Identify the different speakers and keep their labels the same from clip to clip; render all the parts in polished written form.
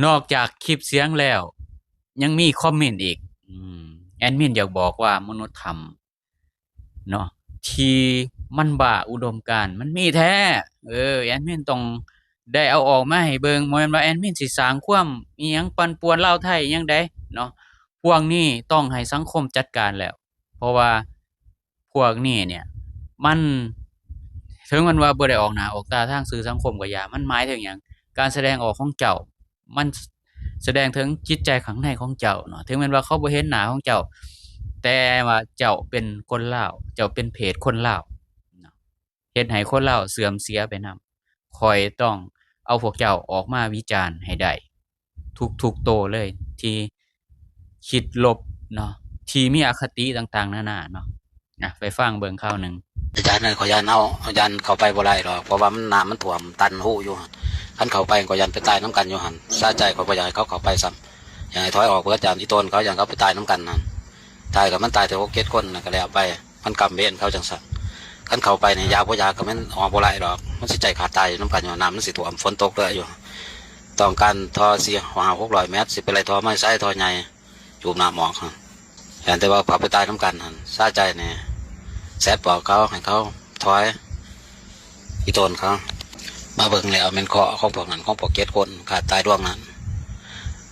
Speaker 1: นอกจากคลิปเสียงแล้วยังมีคอมเมนต์อีกอืมแอดมินอยากบอกว่ามนุษยธรรมเนาะที่มันบ้าอุดมการณ์มันมีแท้แอดมินต้องได้เอาออกมาให้เบิ่งบ่แม่นว่าแอดมินสิสร้างความอิหยังปั่นป่วนลาวไทยอิหยังใดเนาะพวกนี้ต้องให้สังคมจัดการแล้วเพราะว่าพวกนี้เนี่ยมันถึงมันว่าบ่ได้ออกหน้าออกตาทางสื่อสังคมก็อย่ามันหมายถึงหยังการแสดงออกของเจ้ามัน แสดงถึงจิตใจข้างในของเจ้าเนาะถึงแม้นว่าเขาบ่เห็นหน้าของเจ้าแต่ว่าเจ้าเป็นคนลาวเจ้าเป็นเพศคนลาวเนาะเฮ็ดให้คนลาวเสื่อมเสียไปนำข้อยต้องเอาพวกเจ้าออกมาวิจารณ์ให้ได้ทุกๆโตเลยที่คิดลบเนาะที่มีอคติต่างๆนานาเนาะไปฟังเบิ่งข่าวหนึ่ง
Speaker 2: อาจารย์นั่นขอยันเอายันเข้าไปบ่ได้หรอกเพราะว่ามันน้ำมันท่วมตันหูอยู่ขันเข้าไปก็ยันไปตายน้ำกันอยู่หันซาใจก็บ่อยากให้เขาเข้าไปซ้ำอย่างให้ถอยออกเพื่ออาจารย์ที่ต้นเขาอย่างเขาไปตายน้ำกันนั่นตายกับมันตายแต่หกเจ็ดคนก็แล้วไปมันกำเวนเขาจังสันขันเข้าไปเนี่ยยาบ่ยาก็มันออกบ่ได้หรอกมันสิใจขาดตายน้ำกันอยู่น้ำมันสิท่วมฝนตกเลยอยู่ต้องการทอ400-600 เมตรสิเป็นไรทอไม่ใช่ทอใหญ่จูบน้ำหมอกอย่างแต่ว่าเขาไปตายน้ำกันหันซาใจเนี่ยแซดบอกเขาให้เขาถอยอีโตนเขามาเบิ่งแล้วเป็นเคาะของพวกนั้นของพวกเจ็ดคนขาดตายดวงนั้น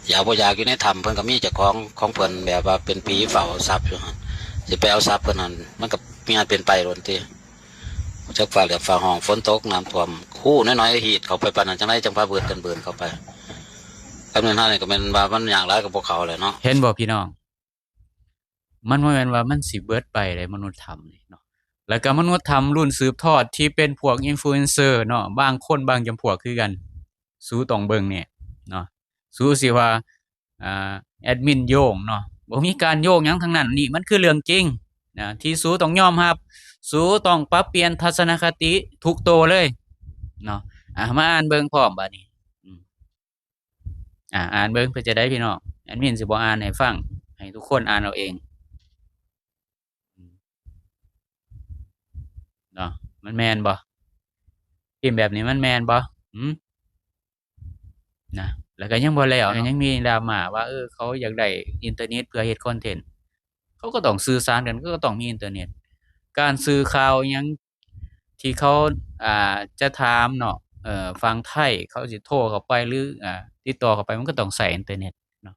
Speaker 2: อย่าบ่อยากอยู่ในถ้ำเพิ่นก็มีเจ้าของเพิ่นแบบว่าเป็นผีเฝ้าทรัพย์อยู่หั่นสิไปเอาทรัพย์เพิ่นนั่นมันก็มีอันเป็นไปโดนติจักฟ้าเหลือบฟ้าห้องฝนตกน้ำท่วมคู่น้อยๆหีดเข้าไปปานนั้นจังไดจังพาเบิดกันเบิดเข้าไปกำเนิดท่านนี่ก็เป็นว่ามันอย่างไรกับพวกเขาเลยเนาะ
Speaker 1: เห็นบ่พี่น้องมันบ่แม่นว่ามันสิเบิดไปได้มนุษยธรรมนี่เนาะแล้วก็มนุษยธรรมรุ่นสืบทอดที่เป็นพวก influencer เนาะบางคนบางจำพวกคือกันสู้ต้องเบิ่งเนี่ยเนาะสู้สิว่าอ่าแอดมินโยงเนาะบ่มีการโยงหยังทั้งนั้นนี่มันคือเรื่องจริงนะที่สู้ต้องยอมรับสู้ต้องปรับเปลี่ยนทัศนคติทุกโตเลยเนาะมาอ่านเบิ่งพร้อมบัดนี้อืมอ่านเบิ่งเพื่อจะได้พี่น้องแอดมินสิบ่อ่านให้ฟังให้ทุกคนอ่านเอาเองเนาะมันแม่นบ่พิมพ์แบบนี้มันแม่นบ่หือนะแล้วก็ยังบ่แล้วก็ยังมีดราม่าว่าเขาอยากได้อินเทอร์เน็ตเพื่อเฮ็ดคอนเทนต์เขาก็ต้องสื่อสารกันก็ต้องมีอินเทอร์เน็ตการสื่อข่าวอิหยังที่เขาจะถามเนาะฝั่งไทยเขาสิโทรเข้าไปหรือติดต่อเข้าไปมันก็ต้องใช้อินเทอร์เน็ตเนาะ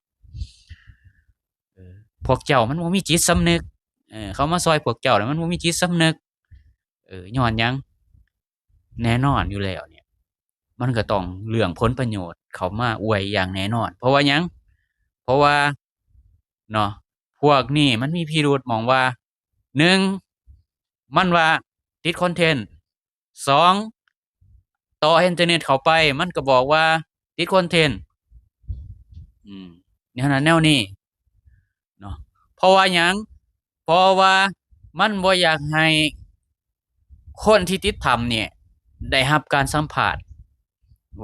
Speaker 1: เออพวกเจ้ามันบ่มีจิตสำนึกเขามาช่วยพวกเจ้าแล้วมันบ่มีจิตสำนึกญ้อนหยังแน่นอนอยู่แล้วเนี่ย มันก็ต้องเรื่องผลประโยชน์เข้ามาอวยอย่างแน่นอนเพราะว่าหยังเพราะว่าเนาะพวกนี้มันมีพิรุธหม้องว่า1มันว่าติดคอนเทนต์2ต่ออินเทอร์เน็ตเข้าไปมันก็บอกว่าติดคอนเทนต์อืมแนวนั้นแนวนี้เนาะเพราะว่าหยังเพราะว่ามันบ่อยากให้คนที่ติดถ้ำเนี่ยได้รับการสัมภาษณ์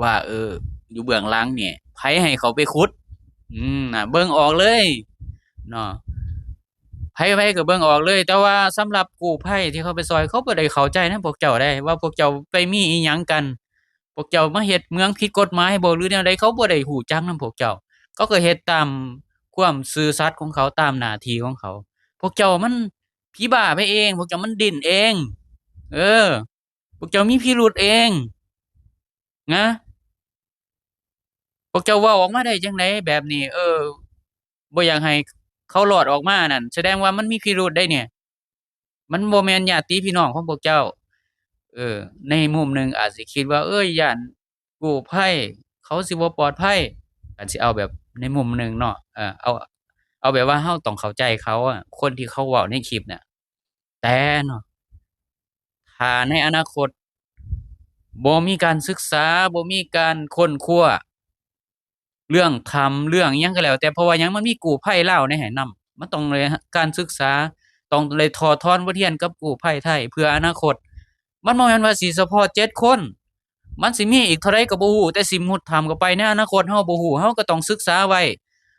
Speaker 1: ว่าอยู่เบื้องหลังเนี่ยไผให้เขาไปขุดเบิ่งออกเลยเนาะไผๆก็เบิ่งออกเลยแต่ว่าสำหรับกู้ภัยที่เขาไปช่วยเขาบ่ได้เข้าใจนำพวกเจ้าได้ว่าพวกเจ้าไปมีอิหยังกันพวกเจ้ามาเฮ็ดเมืองผิดกฎหมายบ่หรือแนวใดเขาบ่ได้รู้จักนำพวกเจ้าเขาก็เฮ็ดตามความซื่อสัตย์ของเขาตามหน้าที่ของเขาพวกเจ้ามันผีบ้าไปเองพวกเจ้ามันดิ้นเองเออพวกเจ้ามีพิรุธเองนะ พวกเจ้าเว้าออกมาได้จั่งใดแบบนี้บ่อยากให้เขารอดออกมานั่นแสดงว่ามันมีพิรุธได้เนี่ยมันบ่แม่นญาติพี่น้องของพวกเจ้าเออในมุมหนึ่งอาจสิคิดว่าย้านกู้ภัยเขาสิบ่ปลอดภัยอาจสิเอาแบบในมุมหนึ่งเนาะเอาแบบว่าเราต้องเข้าใจเขาอะคนที่เขาเว้าในคลิปน่ะแต่เนาะถ้าในอนาคตบ่มีการศึกษาบ่มีการค้นคว้า เรื่องธรรมเรื่องอิหยังก็แล้วแต่เพราะว่าหยังมันมีกู้ภัยลาวในให้นำมันต้องได้การศึกษาต้องได้ถอดถอนบทเรียนกับกู้ภัยไทยเพื่ออนาคตมันบ่แม่นว่าสิเฉพาะ7คนมันสิมีอีกเท่าใดก็บ่ฮู้แต่สิมุดถ้ำเข้าไปในอนาคตเราบ่ฮู้เราก็ต้องศึกษาไว้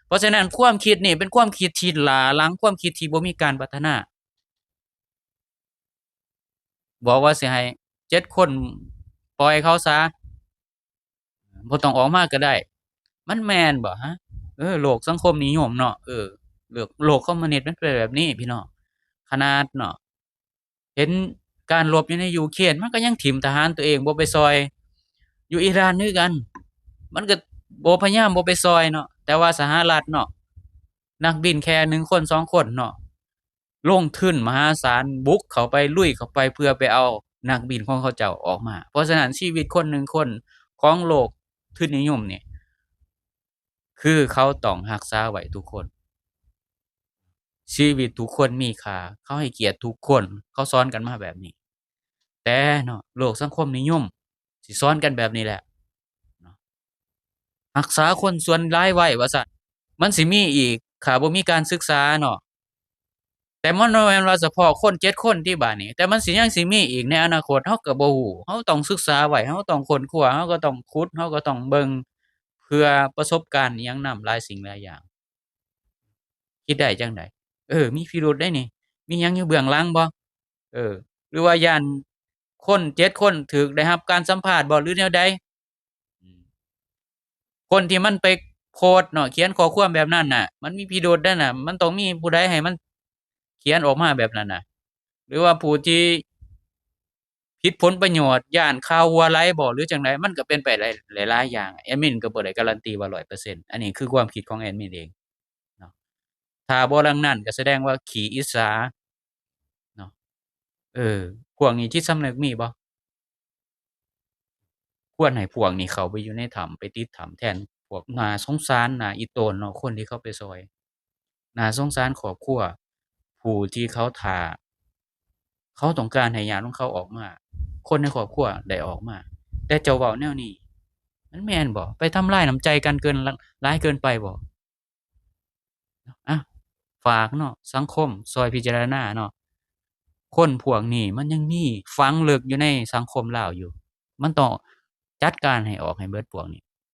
Speaker 1: เพราะฉะนั้นความคิดนี่เป็นความคิดที่ล้าหลังความคิดที่บ่มีการพัฒนาบอกว่าสิให้7คนปล่อยเขาซะบ่ต้องออกมาก็ได้ มันแม่นบ่ฮะโลกสังคมนิยมเนาะโลกคอมมิวนิสต์มันเป็นแบบนี้พี่น้องขนาดเนาะเห็นการรบอยู่ในยูเครนมันก็ยังถิ้มทหารตัวเองบ่ไปซอยอยู่อิหร่านคือกัน มันก็บ่พยายามบ่ไปซอยเนาะแต่ว่าสหรัฐเนาะนักบินแค่1คน2คนเนาะลงทุนมหาศาลบุกเข้าไปลุยเข้าไปเพื่อไปเอานักบินของเขาเจ้าออกมาเพราะฉะนั้นชีวิตคน1คนของโลกทุนนิยมนี่คือเขาต้องรักษาไว้ทุกคนชีวิตทุกคนมีค่าเขาให้เกียรติทุกคนเขาสอนกันมาแบบนี้แต่เนาะโลกสังคมนิยมสิสอนกันแบบนี้แหละเนาะรักษาคนส่วนหลายไว้ว่าซั่นมันสิมีอีกถ้าบ่มีการศึกษาเนาะแต่มันบ่แม่นว่าเฉพาะคน7คนที่บัดนี้แต่มันสิยังสิมีอีกในอนาคตเราก็บ่ฮู้เราต้องศึกษาไว้เราต้องค้นคว้าเราก็ต้องขุดเราก็ต้องเบิ่งเพื่อประสบการณ์อิหยังนำหลายสิ่งหลายอย่างคิดได้จั่งใดมีพิรุธได้นี่มีหยังอยู่เบื้องหลังบ่หรือว่าย้านคน7คนถูกได้รับการสัมภาษณ์บ่หรือแนวใดอืมคนที่มันไปโพสต์เนาะเขียนข้อความแบบนั้นน่ะมันมีพิรุธเด้อน่ะมันต้องมีผู้ใดให้มันเขียนออกมาแบบนั้นน่ะหรือว่าผู้ที่ผิดผลประโยชน์ย้านข่าววัวไหลบ่หรือจั่งใดมันก็เป็นไปได้หลายๆอย่างแอดมินก็บ่ได้การันตีว่า100%อันนี้คือความคิดของแอดมินเองเนาะถ้าบ่ดังนั้นก็แสดงว่าขี้อิจฉาเนาะเออพวกนี้จิตสำนึกมีบ่ควรให้พวกนี้เข้าไปอยู่ในถ้ำไปติดถ้ำแทนพวกน่าสงสารน่าอิโตนเนาะคนที่เขาไปช่วยน่าสงสารครอบครัวผู้ที่เขาท่าเขาต้องการให้ญาติของเขาออกมาคนในครอบครัวได้ออกมาแต่เจ้าเว้าแนวนี้มันแม่นบ่ไปทำลายน้ำใจกันเกินหลายเกินไปบ่อะฝากเนาะสังคมช่วยพิจารณาเนาะคนพวกนี้มันยังมีฝังลึกอยู่ในสังคมลาวอยู่มันต้องจัดการให้ออกให้เบิดพวกนี้